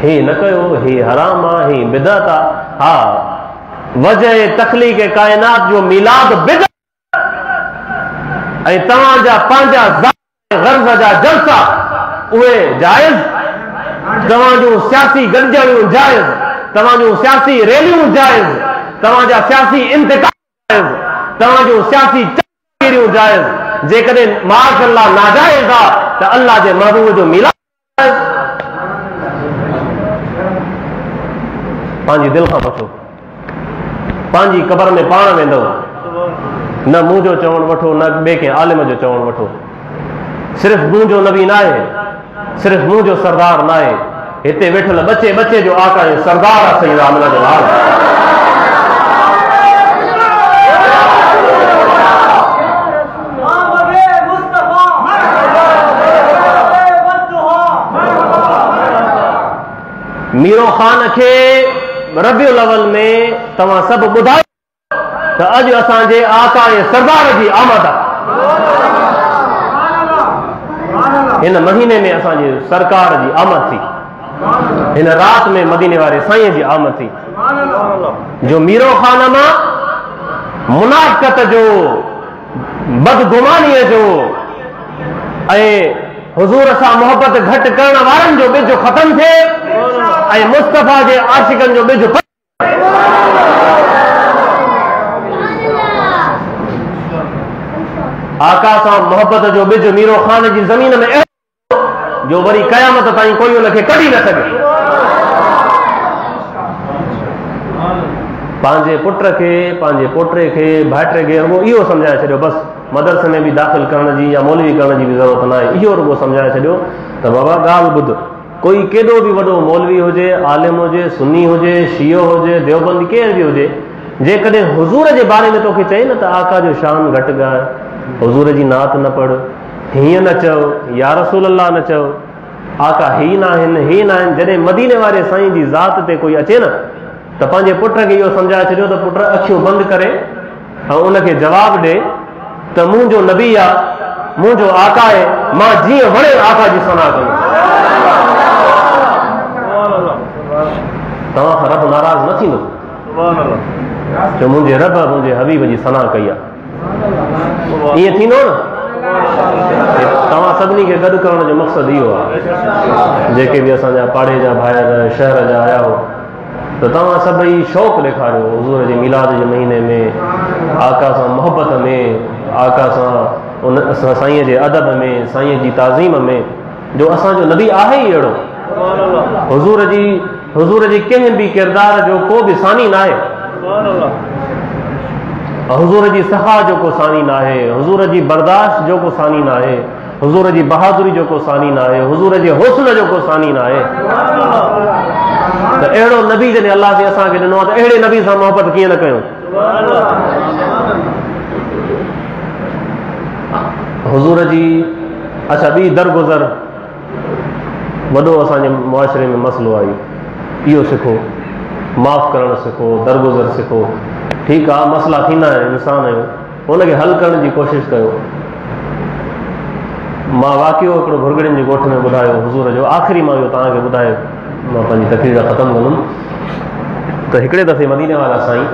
हे न कयो, हे हराम आहे, हे बिदअत आहे। हा, वजह तखलीक कायनात जो मिलाद बिदअत ऐं तव्हांजा पंहिंजा गर्ज़ जा जलसा उहे जाइज़, तव्हांजूं सियासी गॾिजणियूं जाइज़, तव्हांजूं सियासी रैलियूं जाइज़, तव्हांजा सियासी इंतकाम जाइज़, तव्हांजूं सियासी चकिरियूं जाइज़। जेकॾहिं माअज़ल्लाह नाजाइज़ आहे त अल्लाह जे महबूब जो मिलाद जाइज़। पंहिंजी दिलि खां पुछो, पंहिंजी क़बर में पाण वेंदव, न मूं जो चवणु वठो, न ॿिए कंहिं आलिम जो चवणु वठो। सिर्फ़ मूं जो नबी न आहे, सिर्फ़ मूं जो सरदार न आहे, हिते वेठल बचे बचे जो आका ऐं सरदार आहे सईद आमिना जो लाल। मीरो ख़ान खे रबिउल अव्वल में तव्हां सभु ॿुधायो त अॼु असांजे आका ऐं सरदार जी आमद आहे। हिन महीने में असांजी सरकार जी आमद थी, हिन रात में मदीने वारे साईं जी आमद थी, जो मीरो ख़ान मां मुनाफ़िक़त जो, बदगुमानीअ जो ऐं हुज़ूर सां मोहबत घटि करण वारनि जो ॿिज ख़तमु थिए ऐं मुस्तफ़ा जे आशिक़नि जो ॿिज। आका सां मोहबत जो ॿिज मीरो ख़ान जी ज़मीन में जो वरी क़यामत ताईं कोई हुनखे कढी न सघे। पंहिंजे पुट खे, पंहिंजे पोटे खे, भाइटे खे रुगो इहो सम्झाए छॾियो, बसि मदरसे में बि दाख़िल करण जी या मौलवी करण जी बि ज़रूरत न आहे। इहो रुगो सम्झाए छॾियो त बाबा ॻाल्हि ॿुध, कोई केॾो बि वॾो मौलवी हुजे, आलिम हुजे, सुन्नी हुजे, शियो हुजे, देवबंदी केर बि हुजे, जेकॾहिं हुज़ूर जे बारे में तोखे चए न त आका जो शान घटि ॻाए, हुज़ूर जी नात न पढ़, हीअं न चओ, या रसूल अल्लाह न चओ, आका ही न आहिनि, ही न आहिनि, जॾहिं मदीने वारे साईं जी ज़ात ते कोई अचे न त पंहिंजे पुट खे इहो सम्झाए छॾियो त पुट अखियूं बंदि करे ऐं उनखे जवाबु ॾे त मुंहिंजो नबी आहे, मुंहिंजो आका आहे, मां जीअं वणे आका जी सना कयूं। तव्हां खां रब नाराज़ न थींदो जो मुंहिंजे रब मुंहिंजे हबीब जी सना कई आहे। ईअं थींदो न? तव्हां सभिनी खे गॾु करण जो मक़सदु इहो आहे। जेके बि असांजा पाड़े जा भाइर शहर जा आया हो त तव्हां सभई शौक़ु ॾेखारियो हुज़ूर जे मिलाद जे महीने में, आका सां मोहबत में, आका सां उन साईं जे अदब में, साईं जी ताज़ीम में, जो असांजो नबी आहे ई अहिड़ो। हुज़ूर जी कंहिं बि किरदार जो को बि सानी न आहे, हुज़ूर जी सफ़ा जो को सानी न आहे, हुज़ूर जी बर्दाश्त जो को सानी न आहे, हुज़ूर जी बहादुरी जो को सानी न आहे, हुज़ूर जे हुस्न जो को सानी न आहे। त अहिड़ो नबी जॾहिं अल्लाह जे असांखे ॾिनो आहे त अहिड़े नबी सां मोहबत कीअं न कयूं। हुज़ूर जी अच्छा ॿी दरगुज़र वॾो असांजे मुआशिरे में मसइलो आहे, इहो सिखो, माफ़ करणु सिखो, दरगुज़र सिखो। ठीकु आहे, मसइला थींदा आहिनि, इंसान आहियूं, हुनखे हल करण जी कोशिशि कयो। मां वाक़ियो हिकिड़ो भुरगड़ियुनि जे ॻोठ में ॿुधायो हुज़ूर जो, आख़िरी मां इहो तव्हांखे ॿुधाए मां पंहिंजी तक़रीर ख़तमु कंदुमि त हिकिड़े दफ़े मदीने वारा साईं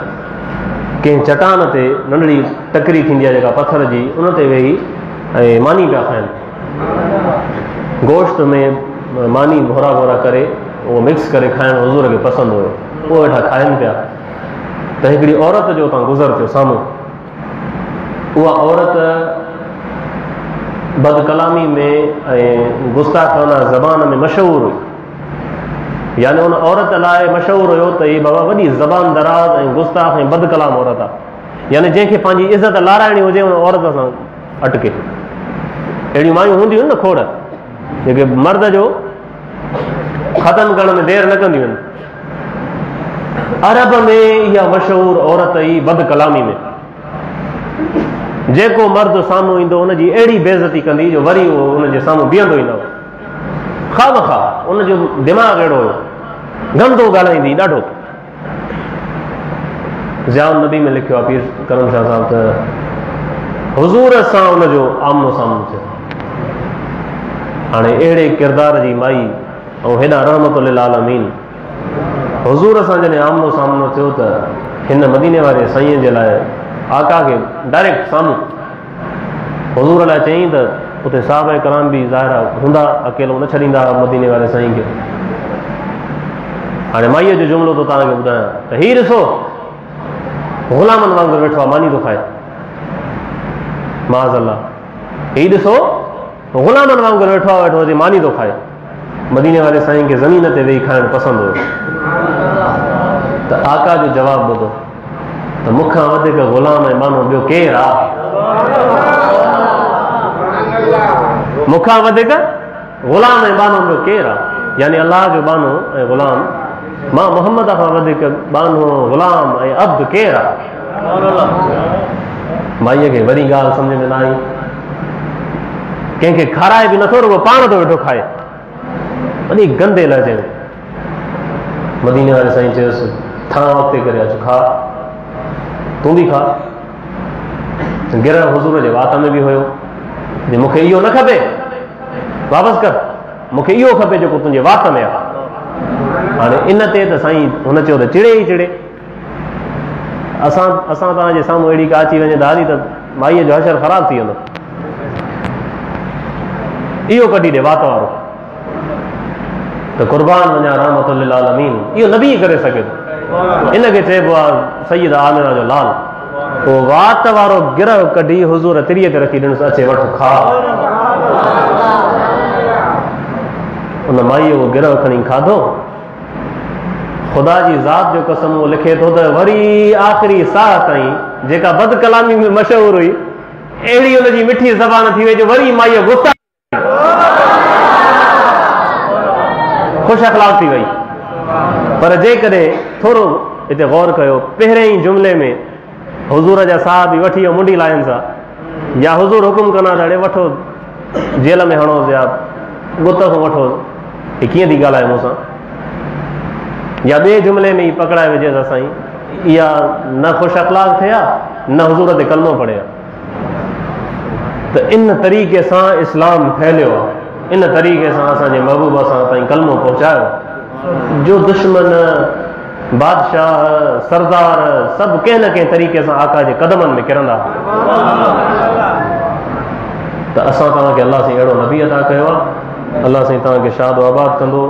कंहिं चट्टान ते, नंढड़ी टकरी थींदी आहे जेका पथर जी, उन ते वेही ऐं मानी पिया खाइनि। गोश्त में मानी भोरा भोरा करे उहो मिक्स करे खाइणु हुज़ूर खे पसंदि हुयो, उहो वेठा खाइनि पिया त हिकिड़ी औरत जो उतां गुज़र थियो साम्हूं। उहा औरत बदकलामी में ऐं गुस्ताखाना ज़बान में मशहूरु हुई, यानी उन औरत लाइ मशहूरु हुयो त हीअ बाबा वॾी ज़बान दराज़ ऐं गुस्ताख ऐं बदकलाम औरत आहे, यानी जंहिंखे पंहिंजी इज़त लाराइणी हुजे उन औरत सां अटके। अहिड़ियूं मायूं हूंदियूं आहिनि न खोड़, जेके मर्द जो ख़तमु करण में देरि न कंदियूं आहिनि। अरब में इहा मशहूरु औरत ई बदकलामी में, जेको मर्द साम्हूं ईंदो उनजी अहिड़ी बेइज़ती कंदी जो वरी उहो उनजे साम्हूं बीहंदो ई न हो। ख़ामख़ा उनजो दिमाग़ अहिड़ो हुयो, गंदो ॻाल्हाईंदी ॾाढो। ज़ियाउन नबी में लिखियो आहे पीर करम शाह साहब त हुज़ूर सां उनजो आमनो सामनो थियो। हाणे अहिड़े किरदार जी माई ऐं हेॾा रहमतुल आलमीन हुज़ूर सां जॾहिं आमनो सामनो थियो त हिन मदीने वारे साईं जे लाइ आका खे डायरेक्ट साम्हूं हुज़ूर लाइ चयईं त उते साहबा कराम बि ज़ाहिर हूंदा, अकेलो न छॾींदा मदीने वारे साईं खे। हाणे माईअ जो जुमिलो थो तव्हांखे ॿुधायां त हीउ ॾिसो ग़ुलामनि वांगुरु वेठो आहे, मानी थो खाए। माज़अल्लाह, हीउ ॾिसो ग़ुलामनि वांगुरु वेठो आहे, वेठो हुजे मानी थो खाए। मदीने वारे साईं खे ज़मीन ते वेही खाइणु पसंदि हुयो। त आका जो जवाबु ॿुधो त मूंखां वधीक ग़ुलाम ऐं मानो ॿियो केरु आहे? मूंखां वधीक ग़ुलाम ऐं बानो ॿियो केरु आहे? यानी अलाह जो बानो ऐं ग़ुलाम, मां मोहम्मद खां वधीक बानो ग़ुलाम ऐं अब्द केरु आहे? माईअ खे वरी ॻाल्हि सम्झ में न आई। कंहिंखे खाराए बि नथो, रुगो पाण थो वेठो खाए। वॾी गंदे लहजे में मदीने वारे साईं चयोसि थां अॻिते करे अचु, खा, तूं बि खा। गिरह हुज़ूर जे वात में बि हुयो जे मूंखे इहो न खपे, वापसि कर, मूंखे इहो खपे जेको तुंहिंजे वात में आहे। हाणे इन ते त साईं हुन चयो त चिड़े ई चिड़े। असां तव्हांजे साम्हूं अहिड़ी का अची वञे दादी त माईअ जो हशर ख़राबु थी वेंदो। इहो कढी ॾे वात वारो त क़ुर्बान वञा रहमतुल आलमीन। इहो न बि करे सघे थो, इनखे चइबो आहे सैयद आमिना जो लाल। पोइ वात वारो गिरह कढी हुज़ूर तिरीअ ते रखी ॾिनसि, अचे वठो खा। उन माईअ उहो गिरह खणी खाधो। ख़ुदा जी ज़ात जो कसम उहो लिखे थो त वरी आख़िरी साह ताईं जेका बद कलामी में मशहूरु हुई, अहिड़ी हुनजी मिठी ज़बान थी वई जो वरी माईअ गुफ़्ता ख़ुशि अख़लाक़ थी वई। पर जेकॾहिं थोरो हिते गौर कयो, पहिरें ई जुमिले में हुज़ूर जा साहब बि वठी वियो मुंडी लाइन सां, या हुज़ूर हुकुम कंदा त अड़े वठो जेल में हणोसि, या गुत खां वठो, हीअ कीअं थी ॻाल्हाए मूंसां। या ॿिए जुमिले में ई पकड़ाए विझेसि असां इहा न ख़ुशि अख़लाक़ थिया, न हुज़ूर ते कलमो पढ़िया। त इन तरीक़े सां इस्लाम फैलियो आहे, इन तरीक़े सां असांजे महबूब सां ताईं कलमो पहुचायो जो दुश्मन, बादशाह, सरदार सभु कंहिं न कंहिं तरीक़े सां आका जे क़दमनि में किरंदा। त असां तव्हांखे अलाह साईं अहिड़ो नबी अता कयो आहे। अलाह साईं तव्हांखे शाद आबाद कंदो।